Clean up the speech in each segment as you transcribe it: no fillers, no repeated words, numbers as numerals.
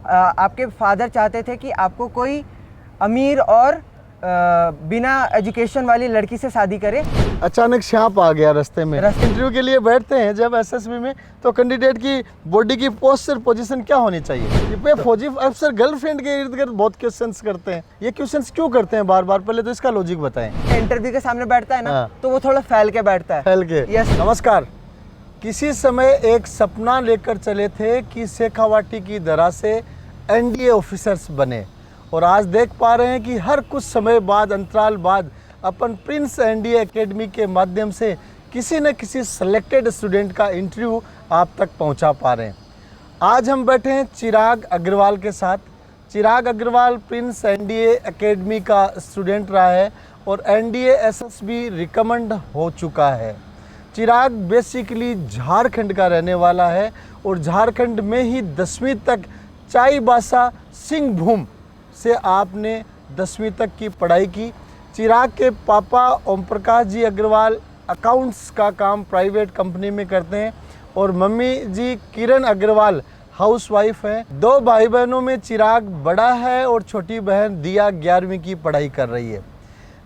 आपके फादर चाहते थे कि आपको कोई अमीर और बिना एजुकेशन वाली लड़की से शादी करे। अचानक सांप आ गया रास्ते में। इंटरव्यू के लिए बैठते हैं जब एसएसबी में, तो कैंडिडेट की बॉडी की पोस्चर पोजीशन क्या होनी चाहिए? ये फौजी अफसर गर्लफ्रेंड के इर्द गिर्द बहुत क्वेश्चंस करते हैं, ये क्वेश्चंस क्यों करते हैं बार बार? पहले तो इसका लॉजिक बताएं। इंटरव्यू के सामने बैठता है ना, तो वो थोड़ा फैल के बैठता है। फैल के। यस। नमस्कार। किसी समय एक सपना लेकर चले थे कि शेखावाटी की दरा से एनडीए ऑफिसर्स बने, और आज देख पा रहे हैं कि हर कुछ समय बाद, अंतराल बाद, अपन प्रिंस एनडीए एकेडमी के माध्यम से किसी न किसी सेलेक्टेड स्टूडेंट का इंटरव्यू आप तक पहुंचा पा रहे हैं। आज हम बैठे हैं चिराग अग्रवाल के साथ। चिराग अग्रवाल प्रिंस एनडीए एकेडमी का स्टूडेंट रहा है और एनडीए एसएसबी रिकमेंड हो चुका है। चिराग बेसिकली झारखंड का रहने वाला है और झारखंड में ही 10वीं तक चाईबासा सिंहभूम से आपने 10वीं तक की पढ़ाई की। चिराग के पापा ओम प्रकाश जी अग्रवाल अकाउंट्स का काम प्राइवेट कंपनी में करते हैं और मम्मी जी किरण अग्रवाल हाउसवाइफ हैं। 2 भाई बहनों में चिराग बड़ा है और छोटी बहन दिया 11वीं की पढ़ाई कर रही है।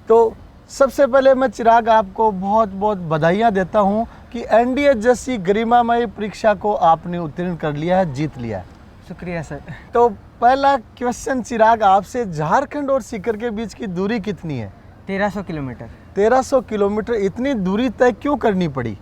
तो सबसे पहले मैं चिराग आपको बहुत बहुत बधाइयाँ देता हूँ कि एनडीए जैसी गरिमामय परीक्षा को आपने उत्तीर्ण कर लिया है, जीत लिया है। शुक्रिया सर। तो पहला क्वेश्चन चिराग आपसे, झारखंड और सीकर के बीच की दूरी कितनी है? 1300 किलोमीटर। 1300 किलोमीटर। इतनी दूरी तय क्यों करनी पड़ी?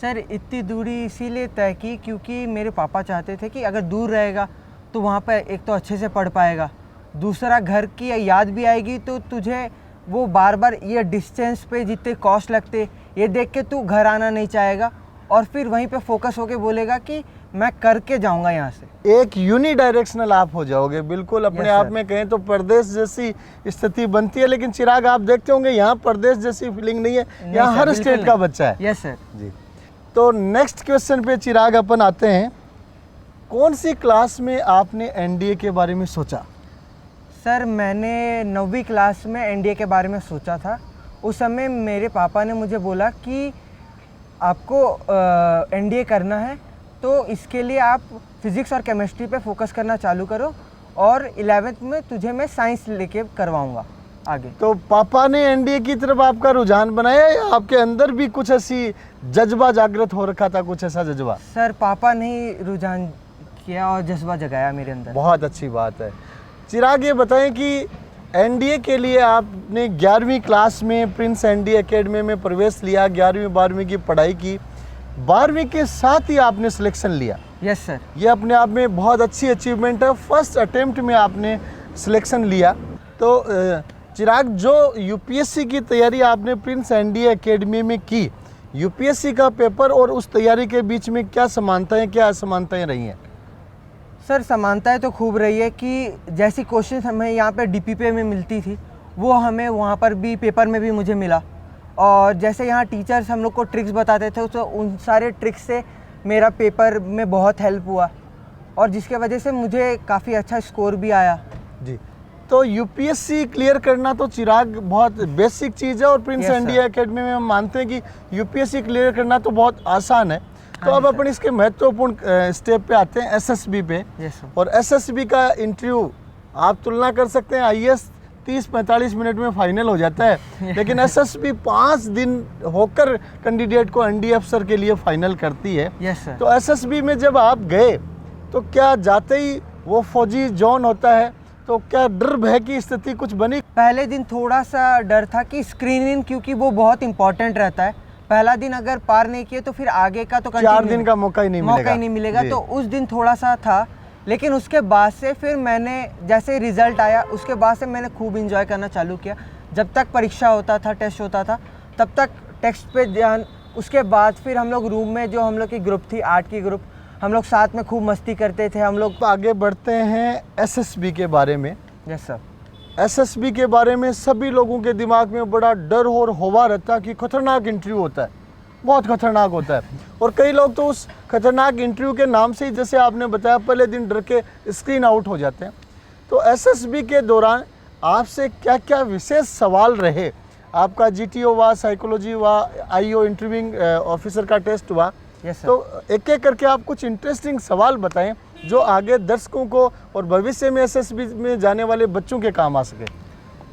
सर इतनी दूरी इसीलिए तय की क्योंकि मेरे पापा चाहते थे कि अगर दूर रहेगा तो वहाँ पर एक तो अच्छे से पढ़ पाएगा, दूसरा घर की याद भी आएगी, तो तुझे वो बार बार ये डिस्टेंस पे जितने कॉस्ट लगते ये देख के तू घर आना नहीं चाहेगा और फिर वहीं पे फोकस होके बोलेगा कि मैं करके जाऊंगा यहाँ से। एक यूनिडायरेक्शनल आप हो जाओगे, बिल्कुल अपने आप में कहें तो प्रदेश जैसी स्थिति बनती है। लेकिन चिराग आप देखते होंगे यहाँ प्रदेश जैसी फीलिंग नहीं है, यहाँ हर स्टेट का बच्चा है। यस सर जी। तो नेक्स्ट क्वेश्चन पे चिराग अपन आते हैं। कौन सी क्लास में आपने एनडीए के बारे में सोचा? सर मैंने 9वीं क्लास में एनडीए के बारे में सोचा था। उस समय मेरे पापा ने मुझे बोला कि आपको एनडीए करना है तो इसके लिए आप फिज़िक्स और केमिस्ट्री पे फोकस करना चालू करो और 11th में तुझे मैं साइंस लेके करवाऊंगा आगे। तो पापा ने एनडीए की तरफ आपका रुझान बनाया या आपके अंदर भी कुछ ऐसी जज्बा जागृत हो रखा था, कुछ ऐसा जज्बा? सर पापा ने ही रुझान किया और जज्बा जगाया मेरे अंदर। बहुत अच्छी बात है। चिराग ये बताएं कि एनडीए के लिए आपने 11वीं क्लास में प्रिंस एनडीए एकेडमी में प्रवेश लिया, 11वीं 12वीं की पढ़ाई की, 12वीं के साथ ही आपने सिलेक्शन लिया। Yes sir. ये अपने आप में बहुत अच्छी अचीवमेंट है। फर्स्ट अटेम्प्ट में आपने सिलेक्शन लिया। तो चिराग, जो यूपीएससी की तैयारी आपने प्रिंस एनडीए एकेडमी में की, यूपीएससी का पेपर और उस तैयारी के बीच में क्या समानताएं, क्या असमानताएं रही हैं? सर समानताएं तो खूब रही है कि जैसी क्वेश्चन हमें यहाँ पे डीपीपी में मिलती थी वो हमें वहाँ पर भी पेपर में भी मुझे मिला, और जैसे यहाँ टीचर्स हम लोग को ट्रिक्स बताते थे तो उन सारे ट्रिक्स से मेरा पेपर में बहुत हेल्प हुआ और जिसके वजह से मुझे काफ़ी अच्छा स्कोर भी आया। जी। तो यूपीएससी क्लियर करना तो चिराग बहुत बेसिक चीज़ है और प्रिंस एनडीए एकेडमी में हम मानते हैं कि यूपीएससी क्लियर करना तो बहुत आसान है। तो अब अपन इसके महत्वपूर्ण स्टेप पे आते हैं, एसएसबी पे। और एसएसबी का इंटरव्यू आप तुलना कर सकते हैं, आईएएस 30-45 मिनट में फाइनल हो जाता है, लेकिन एसएसबी 5 दिन होकर कैंडिडेट को एनडीए अफसर के लिए फाइनल करती है। Yes sir. तो एसएसबी में जब आप गए तो क्या जाते ही वो फौजी जोन होता है, तो क्या डर भय की स्थिति कुछ बनी? पहले दिन थोड़ा सा डर था कि स्क्रीनिंग, क्योंकि वो बहुत इंपॉर्टेंट रहता है। पहला दिन अगर पार नहीं किए तो फिर आगे का तो 4 दिन का मौका ही नहीं मिलेगा। तो उस दिन थोड़ा सा था, लेकिन उसके बाद से फिर मैंने जैसे रिजल्ट आया उसके बाद से मैंने खूब इंजॉय करना चालू किया। जब तक परीक्षा होता था, टेस्ट होता था, तब तक टेक्स्ट पे ध्यान। उसके बाद फिर हम लोग रूम में, जो हम लोग की ग्रुप थी, 8 की ग्रुप, हम लोग साथ में खूब मस्ती करते थे हम लोग। आगे बढ़ते हैं एसएसबी के बारे में। Yes sir. एसएसबी के बारे में सभी लोगों के दिमाग में बड़ा डर और होवा रहता है कि खतरनाक इंटरव्यू होता है, बहुत खतरनाक होता है। और कई लोग तो उस खतरनाक इंटरव्यू के नाम से ही, जैसे आपने बताया, पहले दिन डर के स्क्रीन आउट हो जाते हैं। तो एसएसबी के दौरान आपसे क्या क्या विशेष सवाल रहे? आपका जीटीओ हुआ, साइकोलॉजी हुआ, आईओ इंटरव्यूइंग ऑफिसर का टेस्ट हुआ। Yes sir. तो एक एक करके आप कुछ इंटरेस्टिंग सवाल बताएं जो आगे दर्शकों को और भविष्य में एसएसबी में जाने वाले बच्चों के काम आ सके?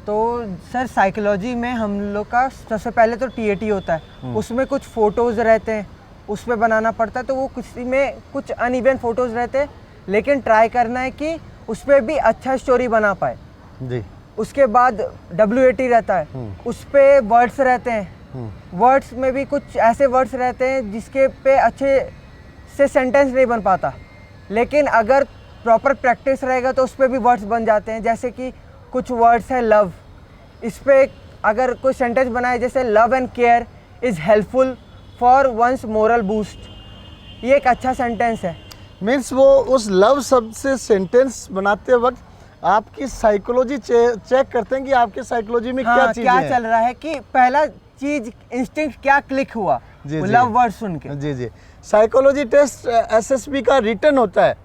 तो सर साइकोलॉजी में हम लोग का सबसे पहले तो टीएटी होता है, उसमें कुछ फ़ोटोज़ रहते हैं, उस पर बनाना पड़ता है। तो वो किसी में कुछ अनइवन फ़ोटोज़ रहते हैं, लेकिन ट्राई करना है कि उस पर भी अच्छा स्टोरी बना पाए जी। उसके बाद WAT रहता है, उस पर वर्ड्स रहते हैं, वर्ड्स में भी कुछ ऐसे वर्ड्स रहते हैं जिसके पे अच्छे से सेंटेंस नहीं बन पाता, लेकिन अगर प्रॉपर प्रैक्टिस रहेगा तो उस पर भी वर्ड्स बन जाते हैं। जैसे कि कुछ वर्ड्स है लव, इस पे अगर कोई सेंटेंस बनाए जैसे love and care is helpful for one's moral boost, ये एक अच्छा सेंटेंस है। मीन्स वो उस लव शब्द से सेंटेंस बनाते वक्त आपकी साइकोलॉजी चेक करते हैं कि आपके साइकोलॉजी में क्या चीज़ें क्या हैं। चल रहा है कि पहला चीज इंस्टिंक्ट क्या क्लिक हुआ जी, वो जी। लव वर्ड सुन के। जी जी। साइकोलॉजी टेस्ट एसएसबी का रिटन होता है,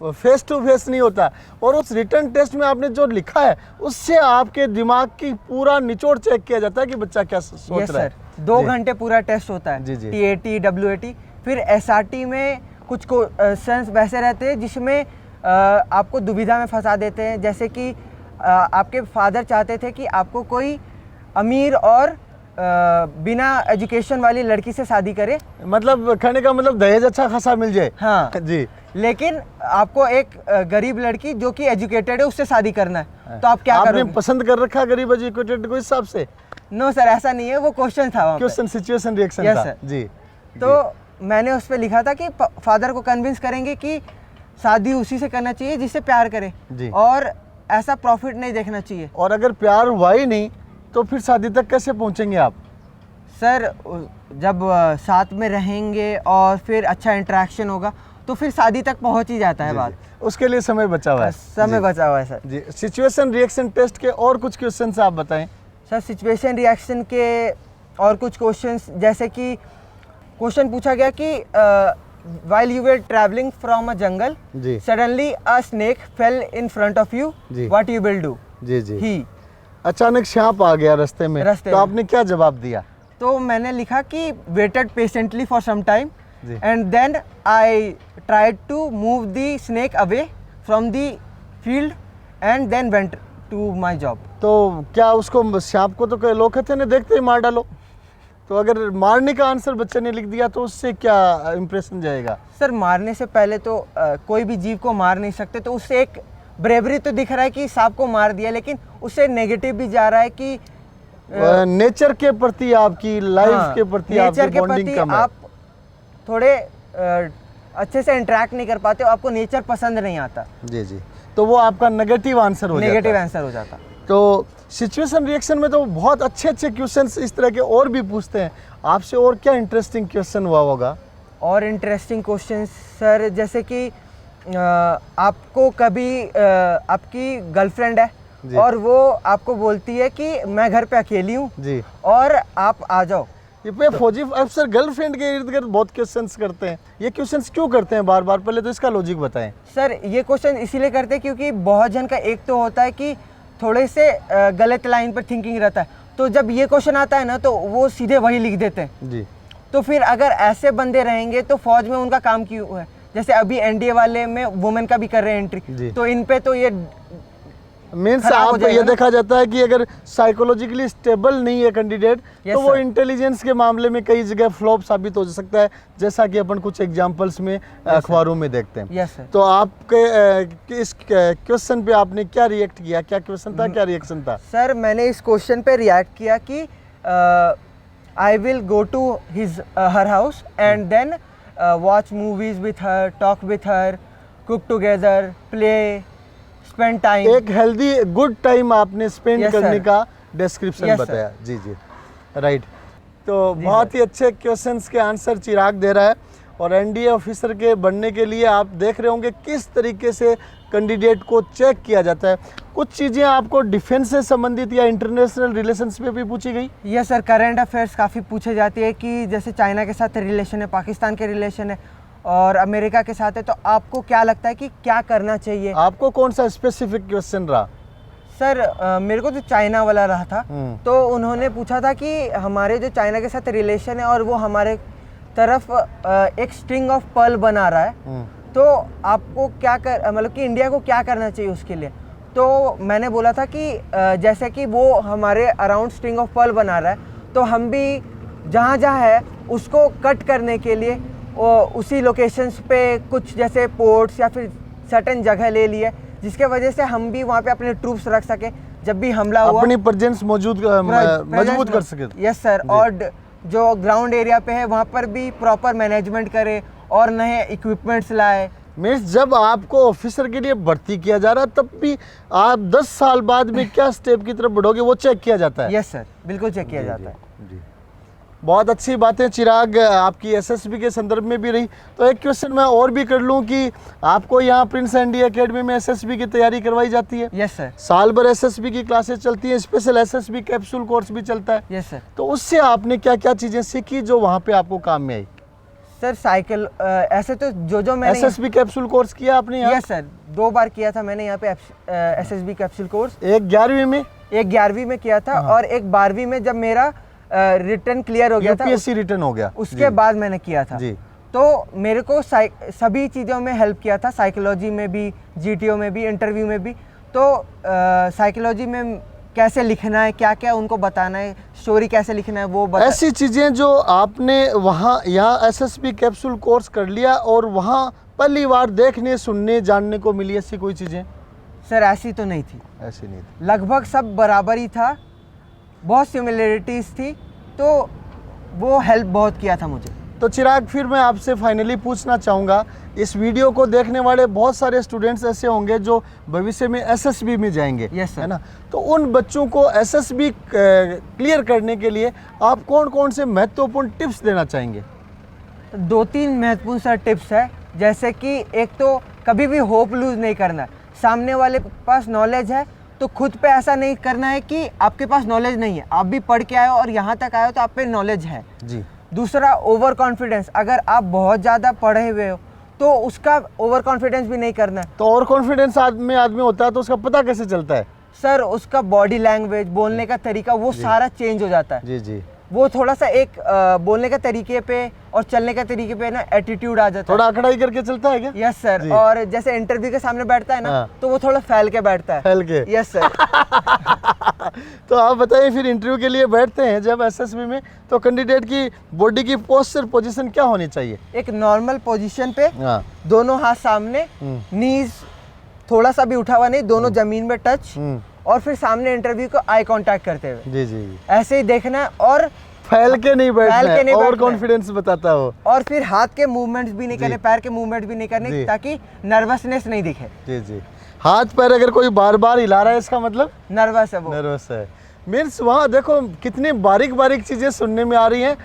फेस टू फेस नहीं होता, और उस रिटन टेस्ट में आपने जो लिखा है उससे आपके दिमाग की पूरा निचोड़ चेक किया जाता है कि बच्चा क्या सोच यस रहा है। सर, 2 जी। घंटे पूरा टेस्ट होता है, जी, जी। TAT WAT। फिर SRT में कुछ क्वेश्चंस वैसे रहते हैं जिसमें आपको दुविधा में फंसा देते हैं। जैसे कि आपके फादर चाहते थे कि आपको कोई अमीर और बिना एजुकेशन वाली लड़की से शादी करे, मतलब कहने का मतलब दहेज अच्छा खासा मिल जाए। हाँ जी। लेकिन आपको एक गरीब लड़की जो कि एजुकेटेड है उससे शादी करना है, तो आप क्या आपने करोगे? पसंद कर रखा गरीब एजुकेटेड को हिसाब से? नो सर, ऐसा नहीं है, वो क्वेश्चन था वहाँ पे। क्वेश्चन सिचुएशन रिएक्शन Yes, था। sir. जी। तो मैंने उस पर लिखा था कि फादर को कन्विंस करेंगे कि शादी उसी से करना चाहिए जिससे प्यार करे, जी। और ऐसा प्रॉफिट नहीं देखना चाहिए। और अगर प्यार हुआ ही नहीं तो फिर शादी तक कैसे पहुंचेंगे आप? सर जब साथ में रहेंगे और फिर अच्छा इंटरेक्शन होगा तो फिर शादी तक पहुंच ही जाता है जी, बात। जी। उसके लिए समय बचा हुआ है। समय जी। बचा हुआ है सर। जी। सिचुएशन रिएक्शन टेस्ट के और कुछ क्वेश्चंस आप बताएं। सर सिचुएशन रिएक्शन के और कुछ क्वेश्चंस, जैसे कि क्वेश्चन पूछा गया कि while you were traveling from a jungle, ji. suddenly a snake fell in front of you, ji. what you will do? Ji ji. He, अचानक सांप आ गया रास्ते में, रास्ते तो में। आपने क्या जवाब दिया? तो मैंने लिखा कि waited patiently for some time ji. and then I tried to move the snake away from the field and then went to my job. तो क्या उसको सांप को तो लोग कहते हैं देखते ही मार डालो, तो अगर मारने का आंसर बच्चे ने लिख दिया तो उससे क्या इंप्रेशन जाएगा? सर मारने से पहले तो कोई भी जीव को मार नहीं सकते, तो उससे एक ब्रेवरी तो दिख रहा है कि सांप को मार दिया, लेकिन उससे नेगेटिव भी जा रहा है कि नेचर के प्रति आपकी लाइफ हाँ, के प्रति नेचर आपकी के बॉन्डिंग प्रति कम है। आप थोड़े अच्छे से इंटरेक्ट नहीं कर पाते हो, आपको नेचर पसंद नहीं आता, जी जी। तो वो आपका नेगेटिव आंसर हो नेगेटिव जाता है। आंसर हो जाता। तो सिचुएशन रिएक्शन में तो बहुत अच्छे अच्छे क्वेश्चंस इस तरह के और भी पूछते हैं आपसे। और क्या इंटरेस्टिंग क्वेश्चन हुआ होगा? और इंटरेस्टिंग क्वेश्चन सर, जैसे कि आपको कभी आपकी गर्लफ्रेंड है जी। और वो आपको बोलती है कि मैं घर पे अकेली हूँ जी। और आप आ जाओ। ये पे फौजी अफसर गर्लफ्रेंड के इर्द गिर्द बहुत क्वेश्चंस करते हैं, ये क्वेश्चंस क्यों करते हैं बार बार? पहले तो इसका लॉजिक बताएं। सर ये क्वेश्चन इसीलिए करते हैं क्योंकि बहुत जन का एक तो होता है कि थोड़े से गलत लाइन पर थिंकिंग रहता है, तो जब ये क्वेश्चन आता है ना तो वो सीधे वही लिख देते हैं। जी। तो फिर अगर ऐसे बंदे रहेंगे तो फौज में उनका काम क्यों है? जैसे अभी NDA वाले में वुमेन का भी कर रहे हैं जी। एंट्री, तो इन पे तो ये मीन्स खराब हो आप जाएगा ये ना। देखा जाता है कि अगर साइकोलॉजिकली स्टेबल नहीं है कैंडिडेट Yes, तो वो sir. इंटेलिजेंस के मामले में कई जगह फ्लॉप साबित हो सकता है, जैसा कि अपन कुछ एग्जांपल्स में अखबारों में देखते हैं। Yes sir. तो आपके इस क्वेश्चन पे आपने क्या रिएक्ट किया? क्या क्वेश्चन था, क्या रिएक्शन था? सर मैंने इस क्वेश्चन पे रिएक्ट किया कि I will go to her house and then watch movies with her, talk with her, cook together, play, spend time. एक हेल्दी गुड टाइम आपने स्पेंड Yes, करने sir. का डिस्क्रिप्शन Yes, sir. बताया। जी जी, राइट। तो बहुत ही अच्छे क्वेश्चंस के आंसर चिराग दे रहा है, और NDA ऑफिसर के बनने के लिए आप देख रहे होंगे किस तरीके से कैंडिडेट को चेक किया जाता है। कुछ चीज़ें आपको डिफेंस से संबंधित या इंटरनेशनल रिलेशंस पे भी पूछी गई? यस सर, करंट अफेयर्स काफ़ी पूछे जाती है कि जैसे चाइना के साथ रिलेशन है, पाकिस्तान के रिलेशन है और अमेरिका के साथ है, तो आपको क्या लगता है कि क्या करना चाहिए? आपको कौन सा स्पेसिफिक क्वेश्चन रहा? सर मेरे को तो चाइना वाला रहा था। तो उन्होंने पूछा था कि हमारे जो चाइना के साथ रिलेशन है और वो हमारे तरफ एक स्ट्रिंग ऑफ पर्ल बना रहा है, तो आपको क्या कर मतलब कि इंडिया को क्या करना चाहिए उसके लिए। तो मैंने बोला था कि जैसे कि वो हमारे अराउंड स्ट्रिंग ऑफ पर्ल बना रहा है, तो हम भी जहाँ जहाँ है उसको कट करने के लिए उसी लोकेशंस पे कुछ जैसे पोर्ट्स या फिर सर्टेन जगह ले लिए, जिसके वजह से हम भी वहाँ पे अपने ट्रूप्स रख सके जब भी हमला हुआ, अपनी प्रेजेंस मजबूत कर सके। Yes sir. और जो ग्राउंड एरिया पे है वहाँ पर भी प्रॉपर मैनेजमेंट करे और नए इक्विपमेंट्स लाए। मीन्स जब आपको ऑफिसर के लिए भर्ती किया जा रहा तब भी आप 10 साल बाद में क्या स्टेप की तरफ बढ़ोगे वो चेक किया जाता है। यस सर, बिल्कुल चेक किया जाता है। जी, बहुत अच्छी बातें चिराग आपकी एसएसबी के संदर्भ में भी रही। तो एक क्वेश्चन मैं और भी कर लूं कि आपको यहाँ प्रिंस एनडी एकेडमी में एसएसबी की तैयारी करवाई जाती है? Yes sir. साल भर एसएसबी की क्लासेस चलती हैं, स्पेशल एसएसबी कैप्सूल कोर्स भी चलता है। Yes sir. तो उससे आपने क्या क्या चीज़ें सीखी जो वहाँ पे आपको काम में आई? सर साइकिल ऐसे तो जो मैंने एसएसबी कैप्सूल कोर्स किया आपने यहाँ? यस सर, 2 बार किया था मैंने यहाँ पे एसएसबी कैप्सूल कोर्स। एक 11वीं में, एक 11वीं में किया था और एक 12वीं में जब मेरा रिटर्न क्लियर हो गया था, यूपीएससी रिटर्न हो गया, उसके बाद मैंने किया था। जी। तो मेरे को सभी चीज़ों में हेल्प किया था, साइकोलॉजी में भी, जीटीओ में भी, इंटरव्यू में भी। तो साइकोलॉजी में कैसे लिखना है, क्या क्या उनको बताना है, स्टोरी कैसे लिखना है, वो ऐसी चीज़ें जो आपने वहाँ यहाँ एसएसबी कैप्सूल कोर्स कर लिया और वहाँ पहली बार देखने सुनने जानने को मिली, ऐसी कोई चीज़ें? सर ऐसी तो नहीं थी, ऐसी नहीं थी, लगभग सब बराबर ही था, बहुत सिमिलरिटीज़ थी, तो वो हेल्प बहुत किया था मुझे। तो चिराग फिर मैं आपसे फाइनली पूछना चाहूँगा, इस वीडियो को देखने वाले बहुत सारे स्टूडेंट्स ऐसे होंगे जो भविष्य में एसएसबी में जाएंगे, यस सर, है ना? तो उन बच्चों को एसएसबी क्लियर करने के लिए आप कौन कौन से महत्वपूर्ण टिप्स देना चाहेंगे? 2-3 महत्वपूर्ण सर टिप्स है। जैसे कि एक तो कभी भी होप लूज़ नहीं करना है। सामने वाले के पास नॉलेज है तो खुद पे ऐसा नहीं करना है कि आपके पास नॉलेज नहीं है। आप भी पढ़ के आए हो और यहाँ तक आए हो तो आप पे नॉलेज है जी। दूसरा, ओवर कॉन्फिडेंस। अगर आप बहुत ज़्यादा पढ़े हुए हो तो उसका ओवर कॉन्फिडेंस भी नहीं करना है। तो ओवर कॉन्फिडेंस आदमी होता है तो उसका पता कैसे चलता है? सर उसका बॉडी लैंग्वेज, बोलने का तरीका, वो सारा चेंज हो जाता है। जी जी। वो थोड़ा सा एक बोलने का तरीके पे और चलने का तरीके पे ना एटीट्यूड आ जाता है। थोड़ा अकड़ाई करके चलता है क्या? Yes sir. और जैसे इंटरव्यू के सामने बैठता है ना, तो वो थोड़ा फैल के बैठता है। फैल के? Yes sir. तो आप बताइए, फिर इंटरव्यू के लिए बैठते हैं जब एसएसबी में, तो कैंडिडेट की बॉडी की पोस्चर पोजीशन क्या होनी चाहिए? एक नॉर्मल पोजीशन पे, हाँ। दोनों हाथ सामने, नीज थोड़ा सा भी उठा हुआ नहीं, दोनों जमीन में टच, और फिर सामने इंटरव्यू को आई कांटेक्ट करते हुए। जी जी। ऐसे ही देखना है और फैल के नहीं बैठना है, ओवर बैठना कॉन्फिडेंस बताता हो। और फिर हाथ के मूवमेंट्स भी नहीं करने, पैर के मूवमेंट भी नहीं करने, ताकि नर्वसनेस नहीं दिखे। जी जी। हाथ पैर अगर कोई बार बार हिला रहा है इसका मतलब नर्वस है वो। नर्वस है। मीन्स वहाँ देखो कितनी बारीक बारीक चीज़ें सुनने में आ रही हैं।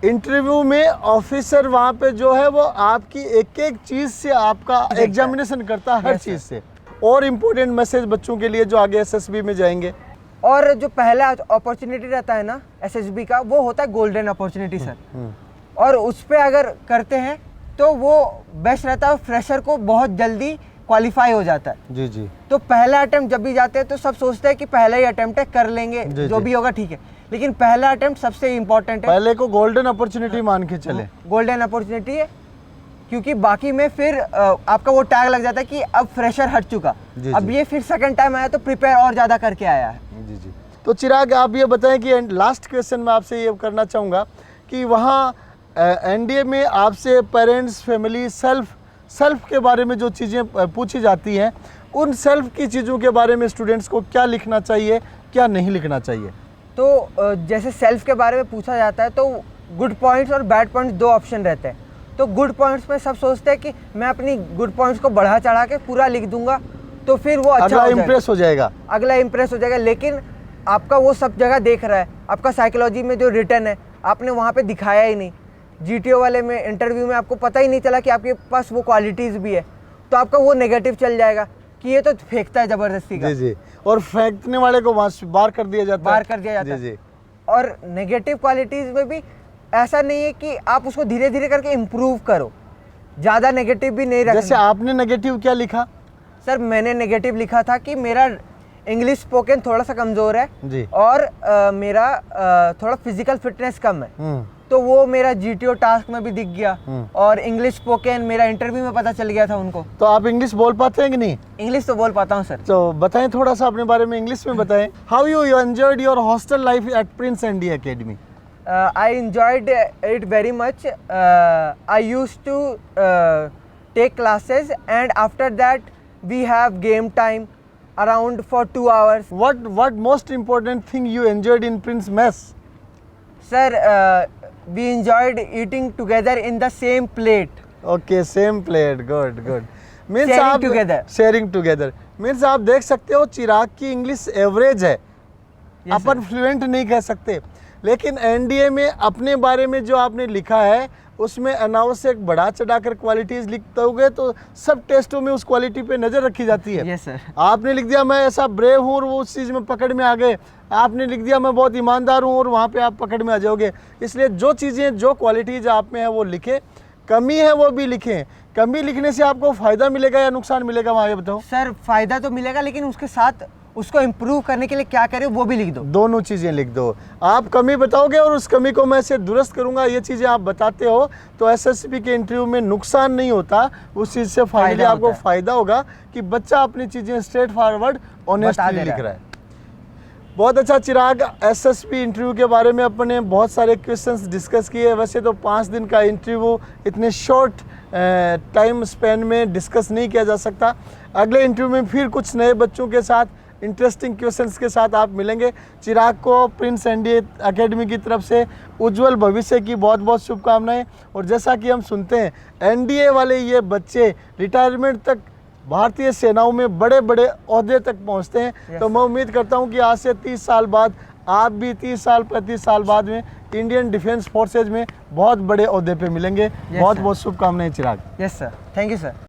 इंटरव्यू में ऑफिसर वहाँ पे जो है वो आपकी एक एक चीज़ से आपका एग्जामिनेशन करता है, हर चीज़ से। और इम्पोर्टेंट मैसेज बच्चों के लिए जो आगे एसएसबी में जाएंगे। और जो पहला अपॉर्चुनिटी रहता है ना एसएसबी का, वो होता है गोल्डन अपॉर्चुनिटी सर। और उस पर अगर करते हैं तो वो बेस्ट रहता है, फ्रेशर को बहुत जल्दी क्वालिफाई हो जाता है। जी जी। तो पहला अटेम्प्ट जब भी जाते हैं तो सब सोचते हैं कि पहला ही अटेम्प्ट है, कर लेंगे, जो भी होगा ठीक है, लेकिन पहला अटेम्प्ट सबसे इम्पोर्टेंट है। पहले को गोल्डन अपॉर्चुनिटी मान के चले। गोल्डन अपॉर्चुनिटी है, क्योंकि बाकी में फिर आपका वो टैग लग जाता है कि अब फ्रेशर हट चुका, अब ये फिर सेकंड टाइम आया तो प्रिपेयर और ज़्यादा करके आया है। जी जी। तो चिराग आप ये बताएं कि लास्ट क्वेश्चन मैं आपसे ये करना चाहूँगा कि वहाँ एनडीए में आपसे पेरेंट्स, फैमिली, सेल्फ के बारे में जो चीज़ें पूछी जाती हैं, उन सेल्फ की चीज़ों के बारे में स्टूडेंट्स को क्या लिखना चाहिए, क्या नहीं लिखना चाहिए? तो जैसे सेल्फ के बारे में पूछा जाता है तो गुड पॉइंट्स और बैड पॉइंट्स 2 ऑप्शन रहते हैं। तो गुड पॉइंट्स में सब सोचते हैं कि मैं अपनी गुड पॉइंट्स को बढ़ा चढ़ा के पूरा लिख दूंगा तो फिर वो अच्छा अगला इम्प्रेस हो जाएगा। अगला इम्प्रेस हो जाएगा, लेकिन आपका वो सब जगह देख रहा है, आपका साइकोलॉजी में जो रिटर्न है आपने वहाँ पे दिखाया ही नहीं। जीटीओ वाले में इंटरव्यू में आपको पता ही नहीं चला कि आपके पास वो क्वालिटीज़ भी है, तो आपका वो नेगेटिव चल जाएगा कि ये तो फेंकता है ज़बरदस्ती का। जी जी। और फेंकने वाले को वहाँ बाहर कर दिया जाता है। बाहर कर दिया जाता है। जी। और नेगेटिव क्वालिटीज़ में भी ऐसा नहीं है कि आप उसको धीरे धीरे करके इम्प्रूव करो, ज़्यादा नेगेटिव भी नहीं रखना। जैसे आपने नेगेटिव क्या लिखा? सर मैंने नेगेटिव लिखा था कि मेरा इंग्लिश स्पोकन थोड़ा सा कमज़ोर है जी। और मेरा थोड़ा फिजिकल फिटनेस कम है। तो वो मेरा GTO टास्क में भी दिख गया और इंग्लिश स्पोकन मेरा इंटरव्यू में पता चल गया था उनको। तो आप इंग्लिश बोल पाते हैं कि नहीं? इंग्लिश तो बोल पाता हूँ सर। तो बताएं थोड़ा सा अपने बारे में, इंग्लिश में बताएं। How you enjoyed your hostel life at Prince ND Academy? I enjoyed it very much. I used to take classes and after that we have game time around for 2 hours. What most important thing you enjoyed in Prince Mess? Sir, we enjoyed eating together in the same plate. Okay, same plate. Good. Means Sharing आप together. Sharing together. Means आप देख सकते हो चिराग की English average है, Yes, अपन fluent नहीं कह सकते, लेकिन एनडीए में अपने बारे में जो आपने लिखा है उसमें अनावश्यक बढ़ा चढ़ाकर क्वालिटीज़ लिखते होगे तो सब टेस्टों में उस क्वालिटी पे नज़र रखी जाती है। Yes, sir. आपने लिख दिया मैं ऐसा ब्रेव हूँ और वो उस चीज़ में पकड़ में आ गए, आपने लिख दिया मैं बहुत ईमानदार हूँ और वहाँ पे आप पकड़ में आ जाओगे। इसलिए जो चीज़ें जो क्वालिटीज़ आप में है वो लिखें, कमी है वो भी लिखें। कमी लिखने से आपको फ़ायदा मिलेगा या नुकसान मिलेगा, वहाँ ये बताओ। सर फ़ायदा तो मिलेगा लेकिन उसके साथ उसको इम्प्रूव करने के लिए क्या करें वो भी लिख दो। दोनों चीज़ें लिख दो। आप कमी बताओगे और उस कमी को मैं से दुरुस्त करूंगा, ये चीज़ें आप बताते हो तो एसएसपी के इंटरव्यू में नुकसान नहीं होता, उस चीज़ से फाइनली फायदा आपको होता है। फ़ायदा होगा कि बच्चा अपनी चीज़ें स्ट्रेट फॉरवर्ड ऑनेस्टली लिख रहा है। बहुत अच्छा चिराग, एसएसपी इंटरव्यू के बारे में अपने बहुत सारे क्वेश्चंस डिस्कस किए। वैसे तो 5 दिन का इंटरव्यू इतने शॉर्ट टाइम स्पेन में डिस्कस नहीं किया जा सकता। अगले इंटरव्यू में फिर कुछ नए बच्चों के साथ इंटरेस्टिंग क्वेश्चंस के साथ आप मिलेंगे। चिराग को प्रिंस एनडी एकेडमी की तरफ से उज्जवल भविष्य की बहुत बहुत शुभकामनाएं। और जैसा कि हम सुनते हैं एनडीए वाले ये बच्चे रिटायरमेंट तक भारतीय सेनाओं में बड़े बड़े ओहदे तक पहुंचते हैं। तो मैं उम्मीद करता हूं कि आज से 30 साल बाद आप भी 30 साल 35 साल बाद में इंडियन डिफेंस फोर्सेज में बहुत बड़े ओहदे पे मिलेंगे। बहुत बहुत शुभकामनाएं Chirag. Yes sir, thank you sir.